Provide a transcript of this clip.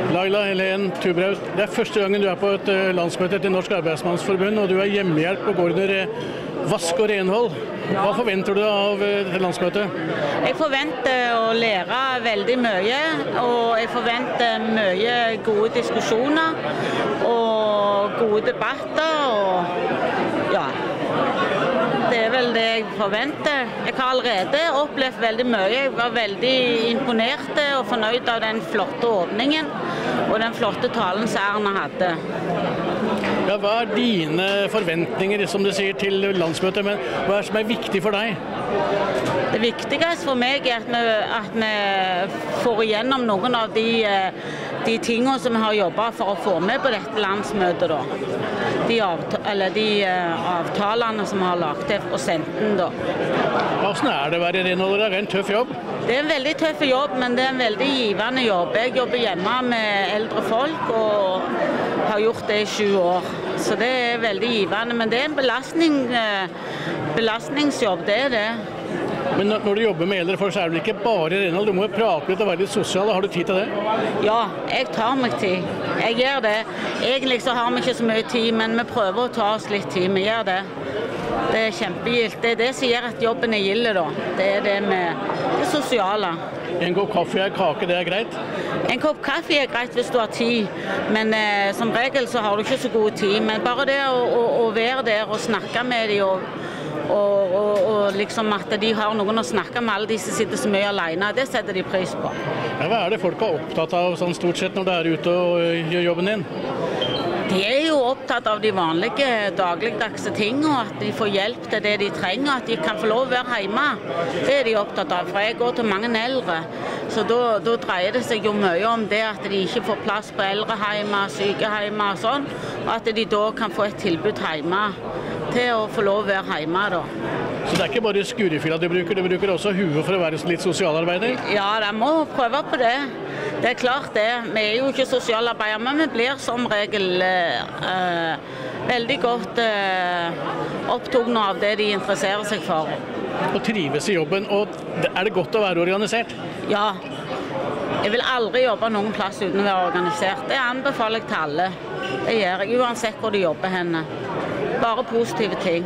Laila Helen Tubraut, det er første gangen du er på et landsmøte til Norsk Arbeidsmannsforbund, og du er hjemmehjelp og går under vask og renhold. Hva forventer du av dette landsmøtet? Jeg forventer å lære veldig mye, og jeg forventer mye gode diskusjoner og gode debatter. Og ja, det er vel det jeg forventer. Jeg har allerede opplevd veldig mye. Jeg var veldig imponert og fornøyd av den flotte åpningen og den flotte talen som Erna hadde. Ja, hva er dine forventninger, som du sier, til landsmøtet, men hva er det som er viktig for deg? Det viktigste for meg er at vi får igjennom noen av de tingene som vi har jobbet for å få med på dette landsmøtet. De avtalene som vi har lagt til og sendt den. Hvordan er det å være renholder? Det er en tøff jobb? Det er en veldig tøff jobb, men det er en veldig givende jobb. Jeg jobber hjemme med eldre folk og har gjort det i 7 år. Så det er veldig givende, men det er en belastningsjobb, det er det. Men når du jobber med eldre folk, så er det ikke bare renhold. Du må jo prate litt og være litt sosial. Har du tid til det? Ja, jeg tar meg tid. Jeg gjør det. Egentlig så har vi ikke så mye tid, men vi prøver å ta oss litt tid. Vi gjør det. Det er kjempegildt. Det er det som gjør at jobben er gild da. Det er det med det sosiale. En kopp kaffe og kake, det er greit? En kopp kaffe er greit hvis du har tid, men som regel så har du ikke så god tid. Men bare det å være der og snakke med dem og liksom at de har noen å snakke med, alle de som sitter så mye alene, det setter de pris på. Ja, hva er det folk er opptatt av sånn stort sett når du er ute og gjør jobben din? De er jo opptatt av de vanlige dagligdagse ting, og at de får hjelp til det de trenger, at de kan få lov å være hjemme. Det er de opptatt av, for jeg går til mange eldre. Så da dreier det seg jo mye om det at de ikke får plass på eldrehjemme, sykehjemme og sånn, og at de da kan få et tilbud hjemme til å få lov å være hjemme da. Så det er ikke bare skurefila du bruker også huet for å være litt sosialarbeider? Ja, de må prøve på det. Det er klart det. Vi er jo ikke sosialarbeidere, men vi blir som regel veldig godt opptatt av det de interesserer seg for. Og trives i jobben, og er det godt å være organisert? Ja. Jeg vil aldri jobbe noen plass uten å være organisert. Det anbefaler jeg til alle. Det gjør jeg, uansett hvor de jobber henne. Bare positive ting.